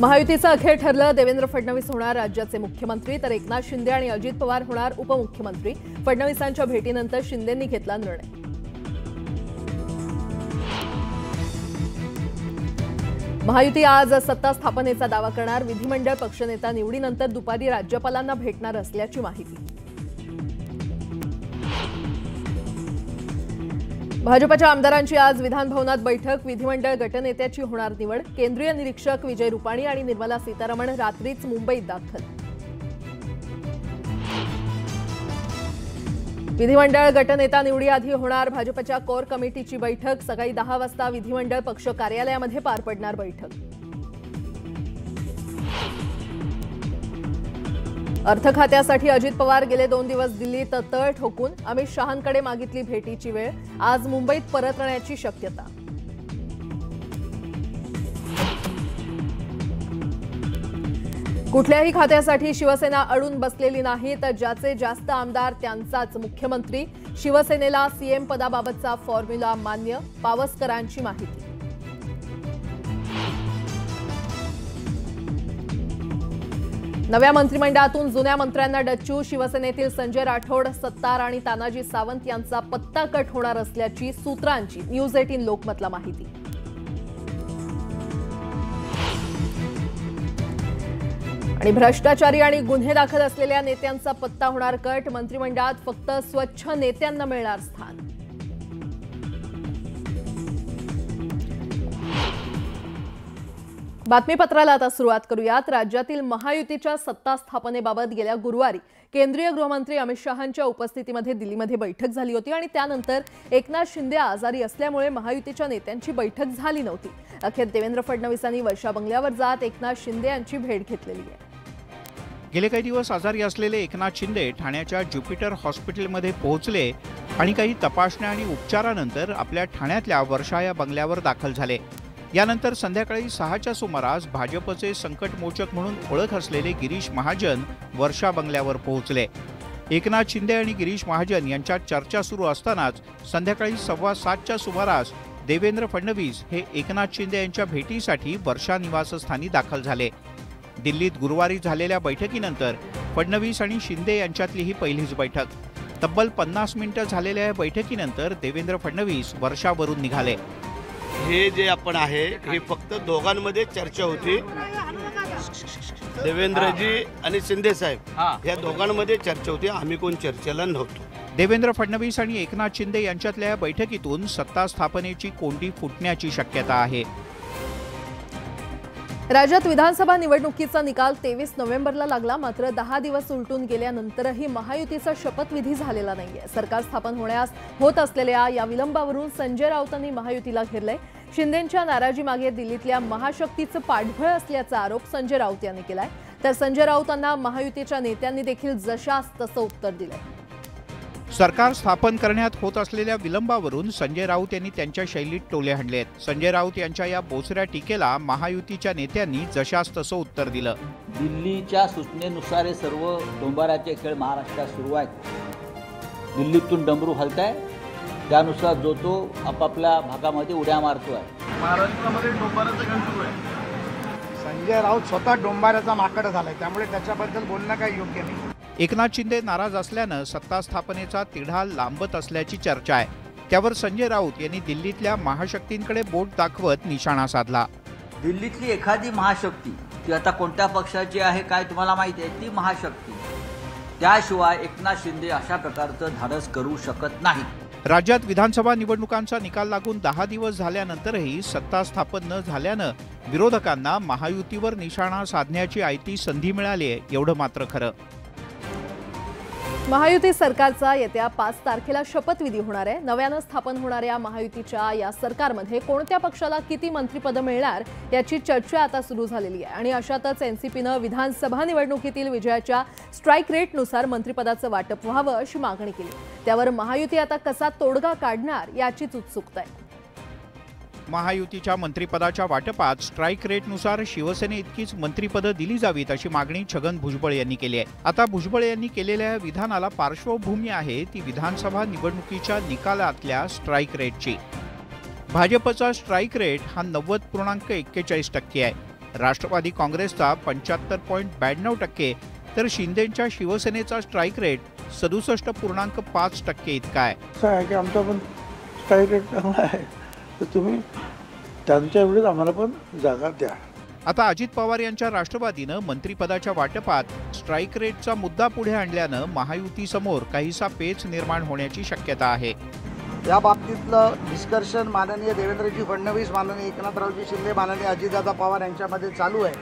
महायुतीचं अखेर ठरलं। देवेंद्र फडणवीस होणार राज्याचे मुख्यमंत्री, तर एकनाथ शिंदे आणि अजित पवार होणार उपमुख्यमंत्री। फडणवीसांच्या भेटीनंतर शिंदेंनी घेतला निर्णय। महायुती आज सत्ता स्थापनेचा दावा करणार। विधिमंडळ पक्षनेता निवडीनंतर दुपारी राज्यपालांना भेटणार असल्याची माहिती। भाजपच्या आमदारांची आज विधानभवनात बैठक। विधिमंडळ गटनेत्याची होणार निवड। केंद्रीय निरीक्षक विजय रुपाणी आणि निर्मला सीतारमण रात्रीच मुंबईत दाखल। विधिमंडळ गटनेता निवडीआधी होणार भाजपच्या कोर कमिटीची बैठक। सकाळी 10 वाजता विधिमंडळ पक्ष कार्यालयामध्ये पार पडणार बैठक। अर्थ खात्यासाठी अजित पवार गेले 2 दिवस दिल्लीत तळ ठोकून। अमित शहांकडे मागितली भेटीची वेळ। आज मुंबईत परतण्याची शक्यता। कुठल्याही खात्यासाठी शिवसेना अडून बसलेली नाही, तर ज्याचे जास्त आमदार त्यांचाच मुख्यमंत्री। शिवसेनेला सीएम पदाबाबतचा फॉर्म्युला मान्य। पावसकरांची माहिती। नव्या मंत्रिमंडळातून जुन्या मंत्र्यांना डच्चू। शिवसेनेतील संजय राठोड, सत्तार आणि तानाजी सावंत यांचा पत्ता कट होणार असल्याची सूत्रांची न्यूज 18 लोकमतला माहिती। आणि भ्रष्टाचारी आणि गुन्हे दाखल असलेल्या नेत्यांचा पत्ता होणार कट। मंत्रिमंडळात फक्त स्वच्छ नेत्यांना मिळणार स्थान। बातमीपत्राला आता सुरुवात करूयात। राज्यातील महायुतीच्या सत्ता स्थापनेबाबत गेल्या गुरुवारी केंद्रीय गृहमंत्री अमित शहांच्या उपस्थितीमध्ये दिल्लीमध्ये बैठक झाली होती आणि त्यानंतर एकनाथ शिंदे आजारी असल्यामुळे महायुतीच्या नेत्यांची बैठक झाली नव्हती। अखेर देवेंद्र फडणवीसांनी वर्षा बंगल्यावर जात एकनाथ शिंदे यांची भेट घेतलेली आहे। गेले काही दिवस आजारी असलेले एकनाथ शिंदे ठाण्याच्या ज्युपिटर हॉस्पिटलमध्ये पोहोचले आणि काही तपासण्या आणि उपचारानंतर आपल्या ठाण्यातल्या वर्षा या बंगल्यावर दाखल झाले। यानंतर संध्याकाळी 6च्या सुमारास भाजपचे संकटमोचक म्हणून ओळख असलेले गिरीश महाजन वर्षा बंगल्यावर पोहोचले। एकनाथ शिंदे आणि गिरीश महाजन यांच्यात चर्चा सुरू असतानाच संध्याकाळी 7:15च्या सुमारास देवेंद्र फडणवीस हे एकनाथ शिंदे यांच्या भेटीसाठी वर्षा निवासस्थानी दाखल झाले। दिल्लीत गुरुवारी झालेल्या बैठकीनंतर फडणवीस आणि शिंदे यांच्यातली ही पहिलीच बैठक। तब्बल 50 मिनिटं झालेल्या या बैठकीनंतर देवेंद्र फडणवीस वर्षावरून निघाले। हे जे आपण आहे हे फक्त दोघांमध्ये चर्चा होती। देवेंद्रजी आणि शिंदे साहेब या दोघांमध्ये चर्चा होती, आम्ही कोण चर्चेला नव्हतो। देवेंद्र फडणवीस आणि एकनाथ शिंदे यांच्यातल्या बैठकीतून सत्ता स्थापनेची कोंडी फुटण्याची शक्यता आहे। राज्यात विधानसभा निवडणुकीचा निकाल 23 नोव्हेंबरला लागला। मात्र 10 दिवस उलटून गेल्यानंतरही महायुतीचा शपथविधी झालेला नाहीये। सरकार स्थापन होण्यास होत असलेल्या या विलंबावरून संजय राऊतांनी महायुतीला घेरले। शिंदेंच्या नाराजीमागे दिल्लीतल्या महाशक्तीचं पाठबळ असल्याचा आरोप संजय राऊत यांनी केलाय। तर संजय राऊतांना महायुतीच्या नेत्यांनी देखील जशास तसं उत्तर दिलंय। सरकार स्थापन करण्यात होत असलेल्या विलंबावरून संजय राऊत यांनी त्यांच्या शैलीत टोले हाणलेत। संजय राऊत यांच्या या बोचऱ्या टीकेला महायुतीच्या नेत्यांनी जशास तसं उत्तर दिलं। दिल्लीच्या सूचनेनुसार हे सर्व डोंबाराचे खेळ महाराष्ट्रात सुरू आहेत। दिल्लीतून डमरू हलताय, त्यानुसार जो तो आपापल्या भागामध्ये उड्या मारतोय। महाराष्ट्रामध्ये डोंबाराचा खेळ सुरू आहे। संजय राऊत स्वतः डोंबाराचा माकड झालाय, त्यामुळे त्याच्याबद्दल बोलणं काही योग्य नाही। एकनाथ शिंदे नाराज असल्यानं सत्ता स्थापनेचा तिढा लांबत असल्याची चर्चा आहे। त्यावर संजय राऊत यांनी दिल्लीतल्या महाशक्तींकडे बोट दाखवत निशाणा साधला। दिल्लीतली एखादी महाशक्ती, ती आता कोणत्या पक्षाची आहे काय तुम्हाला माहिती आहे, ती महाशक्ती, त्याशिवाय एकनाथ शिंदे अशा प्रकारचं धाडस करू शकत नाही। राज्यात विधानसभा निवडणुकांचा निकाल लागून 10 दिवस झाल्यानंतरही सत्ता स्थापन न झाल्यानं विरोधकांना महायुतीवर निशाणा साधण्याची आयती संधी मिळाली आहे, एवढं मात्र खरं। महायुती सरकारचा येत्या 5 तारखेला शपथविधी होणार आहे। नव्यानं स्थापन होणाऱ्या महायुतीच्या या सरकारमध्ये कोणत्या पक्षाला किती मंत्रिपदं मिळणार याची चर्चा आता सुरू झालेली आहे। आणि अशातच एनसीपीनं विधानसभा निवडणुकीतील विजयाच्या स्ट्राईक रेटनुसार मंत्रिपदाचं वाटप व्हावं अशी मागणी केली। त्यावर महायुती आता कसा तोडगा काढणार याचीच उत्सुकता आहे। महायुतीच्या मंत्रिपदाच्या वाटपात स्ट्राईक रेटनुसार शिवसेने इतकीच मंत्रिपदं दिली जावीत अशी मागणी छगन भुजबळ यांनी केली आहे। आता भुजबळ यांनी केलेल्या विधानाला पार्श्वभूमी आहे ती विधानसभा निवडणुकीच्या निकालातल्या स्ट्राईक रेटची। भाजपचा स्ट्राईक रेट हा 90.41% आहे। राष्ट्रवादी काँग्रेसचा 75.92% तर शिंदेंच्या शिवसेनेचा स्ट्राईक रेट 67.5% इतका आहे. असं आहे की आमचा पण स्ट्राईक रेट चांगला आहे, तर तुम्ही त्यांच्या एवढीच आम्हाला पण जागा द्या. आता अजित पवार यांच्या राष्ट्रवादीनं मंत्रिपदाच्या वाटपात स्ट्राईक रेटचा मुद्दा पुढे आणल्यानं महायुतीसमोर काहीसा पेच निर्माण होण्याची शक्यता आहे. या बाबतीतलं डिस्कशन माननीय देवेंद्रजी फडणवीस, माननीय एकनाथरावजी शिंदे, माननीय अजितदादा पवार यांच्यामध्ये चालू आहे.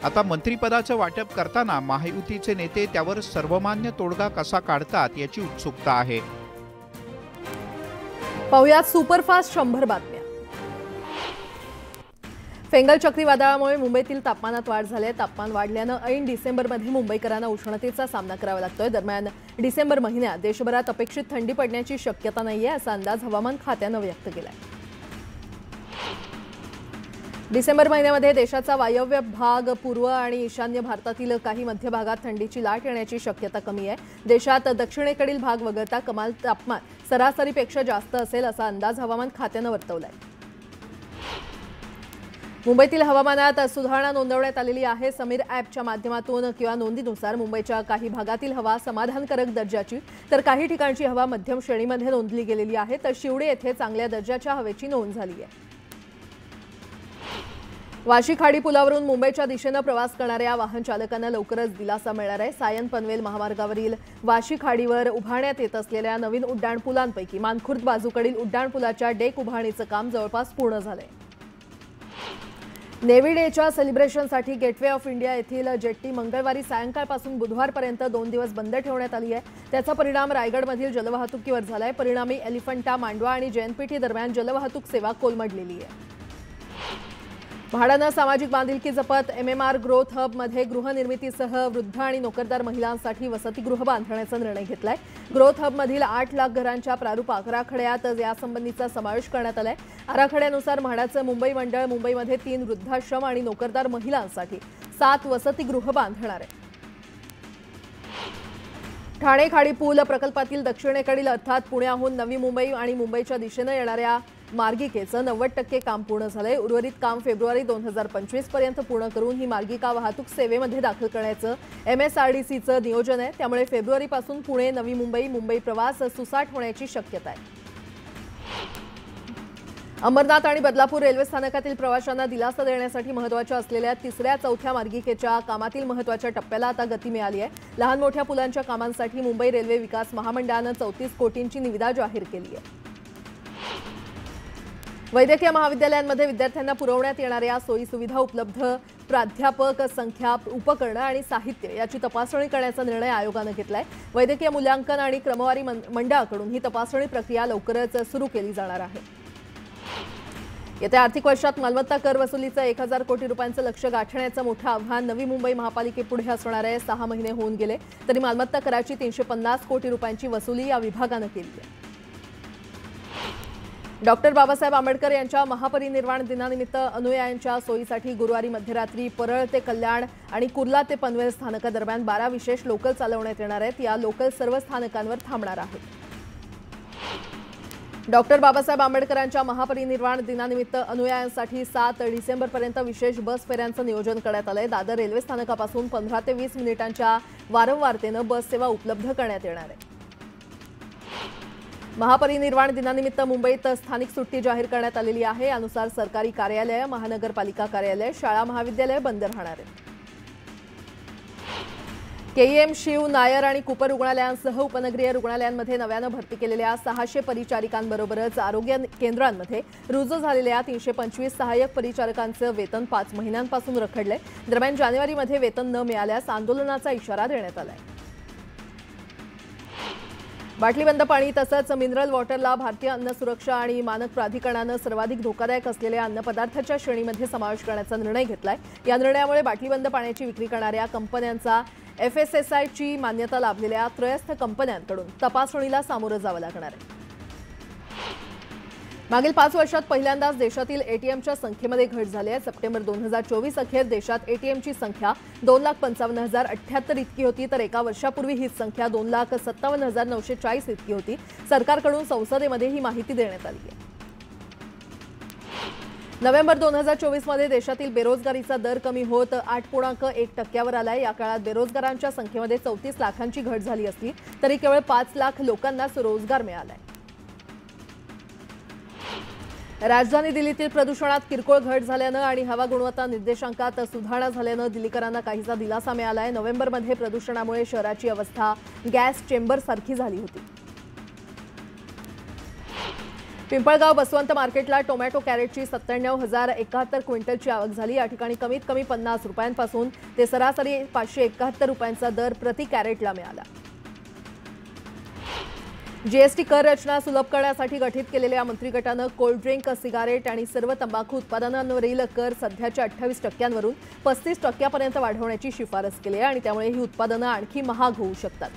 आता मंत्रिपदाचं वाटप करताना महायुतीचे नेते त्यावर सर्वमान्य तोडगा कसा काढतात याची उत्सुकता आहे. पाहुयात सुपरफास्ट 100 बातम्या. फेंगल चक्रीवादळामुळे मुंबईतील तापमानात वाढ झाली आहे. तापमान वाढल्यानं ऐन डिसेंबरमध्ये मुंबईकरांना उष्णतेचा सामना करावा लागतोय. दरम्यान डिसेंबर महिन्यात देशभरात अपेक्षित थंडी पडण्याची शक्यता नाहीये, असा अंदाज हवामान खात्यानं व्यक्त केलाय. डिसेंबर महिन्यामध्ये देशाचा वायव्य भाग, पूर्व आणि ईशान्य भारतातील काही मध्य भागात थंडीची लाट येण्याची शक्यता कमी आहे. देशात दक्षिणेकडील भाग वगळता कमाल तापमान सरासरीपेक्षा जास्त असेल, असा अंदाज हवामान खात्यानं वर्तवलाय. मुंबईतील हवामानात सुधारणा नोंदवण्यात आलेली आहे. समीर ॲपच्या माध्यमातून किंवा नोंदीनुसार मुंबईच्या काही भागातील हवा समाधानकारक दर्जाची तर काही ठिकाणची हवा मध्यम श्रेणीमध्ये नोंदली गेलेली आहे, तर शिवडे येथे चांगल्या दर्जाच्या हवेची नोंद झाली आहे. वाशी खाडी पुलावरून मुंबईच्या दिशेनं प्रवास करणाऱ्या वाहन चालकांना लवकरच दिलासा मिळणार आहे. सायन पनवेल महामार्गावरील वाशी खाडीवर उभारण्यात येत असलेल्या नवीन उड्डाणपुलांपैकी मानखुर्द बाजूकडील उड्डाणपुलाच्या डेक उभारणीचं काम जवळपास पूर्ण झालंय. नेव्ही डेच्या सेलिब्रेशनसाठी गेटवे ऑफ इंडिया येथील जेट्टी मंगळवारी सायंकाळपासून बुधवारपर्यंत 2 दिवस बंद ठेवण्यात आली आहे. त्याचा परिणाम रायगडमधील जलवाहतुकीवर झालाय. परिणामी एलिफंटा, मांडवा आणि जेएनपीटी दरम्यान जलवाहतूक सेवा कोलमडलेली आहे. म्हाडानं सामाजिक बांधिलकी जपत MMR ग्रोथ हबमध्ये गृहनिर्मितीसह वृद्ध आणि नोकरदार महिलांसाठी वसतिगृह बांधण्याचा निर्णय घेतलाय. ग्रोथ हबमधील 8 लाख घरांच्या प्रारूपाक आराखड्यात यासंबंधीचा समावेश करण्यात आलाय. आराखड्यानुसार म्हाडाचं मुंबई मंडळ मुंबईमध्ये 3 वृद्धाश्रम आणि नोकरदार महिलांसाठी 7 वसतिगृह बांधणार आहे. ठाणे खाडीपूल प्रकल्पातील दक्षिणेकडील अर्थात पुण्याहून नवी मुंबई आणि मुंबईच्या दिशेनं येणाऱ्या मार्गिकेचं 90% काम पूर्ण झालंय. उर्वरित काम फेब्रुवारी 2025 पर्यंत पूर्ण करून ही मार्गिका वाहतूक सेवेमध्ये दाखल करण्याचं MSRDCचं नियोजन आहे. त्यामुळे फेब्रुवारीपासून पुणे नवी मुंबई मुंबई प्रवास सुसाट होण्याची शक्यता आहे. अंबरनाथ आणि बदलापूर रेल्वे स्थानकातील प्रवाशांना दिलासा देण्यासाठी महत्त्वाच्या असलेल्या 3ऱ्या-4थ्या मार्गिकेच्या कामातील महत्त्वाच्या टप्प्याला आता गती मिळाली आहे. लहान मोठ्या पुलांच्या कामांसाठी मुंबई रेल्वे विकास महामंडळानं 34 कोटींची निविदा जाहीर केली आहे. वैद्यकीय महाविद्यालयांमध्ये विद्यार्थ्यांना पुरवण्यात येणाऱ्या सोयी सुविधा, उपलब्ध प्राध्यापक संख्या, उपकरणं आणि साहित्य याची तपासणी करण्याचा निर्णय आयोगानं घेतलाय. वैद्यकीय मूल्यांकन आणि क्रमवारी मंडळाकडून ही तपासणी प्रक्रिया लवकरच सुरू केली जाणार आहे. येत्या आर्थिक वर्षात मालमत्ता कर वसुलीचं 1000 कोटी रुपयांचं लक्ष्य गाठण्याचं मोठं आव्हान नवी मुंबई महापालिकेपुढे असणार आहे. 6 महिने होऊन गेले तरी मालमत्ता कराची 350 कोटी रुपयांची वसुली या विभागानं केली आहे. डॉक्टर बाबासाहेब आंबेडकर यांच्या महापरिनिर्वाण दिनानिमित्त अनुयायांच्या सोयीसाठी गुरुवारी मध्यरात्री परळ ते कल्याण आणि कुर्ला ते पनवेल स्थानकादरम्यान 12 विशेष लोकल चालवण्यात येणार आहेत. या लोकल सर्व स्थानकांवर थांबणार आहेत. डॉक्टर बाबासाहेब आंबेडकरांच्या महापरिनिर्वाण दिनानिमित्त अनुयायांसाठी 7 डिसेंबरपर्यंत विशेष बस फेऱ्यांचं नियोजन करण्यात आलंय. दादर रेल्वे स्थानकापासून 15 ते 20 मिनिटांच्या वारंवारतेनं बस सेवा उपलब्ध करण्यात येणार आहे. महापरिनिर्वाण दिनानिमित्त मुंबईत स्थानिक सुट्टी जाहीर करण्यात आलेली आहे. यानुसार सरकारी कार्यालय, महानगरपालिका कार्यालय, शाळा महाविद्यालय बंद राहणार आहेत. KEM, शिव, नायर आणि कुपर रुग्णालयांसह उपनगरीय रुग्णालयांमध्ये नव्यानं भरती केलेल्या 600 परिचारिकांबरोबरच आरोग्य केंद्रांमध्ये रुजू झालेल्या 325 सहाय्यक परिचारकांचं वेतन 5 महिन्यांपासून रखडलंय. दरम्यान जानेवारीमध्ये वेतन न मिळाल्यास आंदोलनाचा इशारा देण्यात आलाय. बाटलीबंद पाणी तसंच मिनरल वॉटरला भारतीय अन्न सुरक्षा आणि मानक प्राधिकरणानं सर्वाधिक धोकादायक असलेल्या अन्नपदार्थाच्या श्रेणीमध्ये समावेश करण्याचा निर्णय घेतलाय. या निर्णयामुळे बाटलीबंद पाण्याची विक्री करणाऱ्या कंपन्यांचा FSSAIची मान्यता लाभलेल्या त्रयस्थ कंपन्यांकडून तपासणीला सामोरं जावं लागणार आहे. मागील 5 वर्षात पहिल्यांदाच देशातील ATMच्या संख्येमध्ये घट झाली आहे. सप्टेंबर 2024 अखेर देशात ATMची संख्या 2,55,078 इतकी होती, तर एका वर्षापूर्वी हीच संख्या 2,57,940 इतकी होती. सरकारकडून संसदेमध्ये ही माहिती देण्यात आली आहे. नोव्हेंबर 2024 मध्ये देशातील बेरोजगारीचा दर कमी होत 8.1% आलाय। या काळात बेरोजगारांच्या संख्येमध्ये 34 लाखांची घट झाली असली तरी केवळ 5 लाख लोकांनाच रोजगार मिळालाय। राजधानी दिल्लीतील प्रदूषणात किरकोळ घट झाल्यानं आणि हवा गुणवत्ता निर्देशांकात सुधारणा झाल्यानं दिल्लीकरांना काहीसा दिलासा मिळालाय। नोव्हेंबरमध्ये प्रदूषणामुळे शहराची अवस्था गॅस चेंबर सारखी झाली होती। पिंपळगाव बसवंत मार्केटला टोमॅटो कॅरेटची 97,071 क्विंटलची आवक झाली। या ठिकाणी कमीत कमी 50 रुपयांपासून ते सरासरी 571 रुपयांचा दर प्रति कॅरेटला मिळाला। जीएसटी कर रचना सुलभ करण्यासाठी गठीत केलेल्या मंत्री गटानं कोल्ड ड्रिंक, सिगारेट आणि सर्व तंबाखू उत्पादनांवरील कर सध्याच्या 28% वरून 35% वाढवण्याची शिफारस केली आहे आणि त्यामुळे ही उत्पादनं आणखी महाग होऊ शकतात।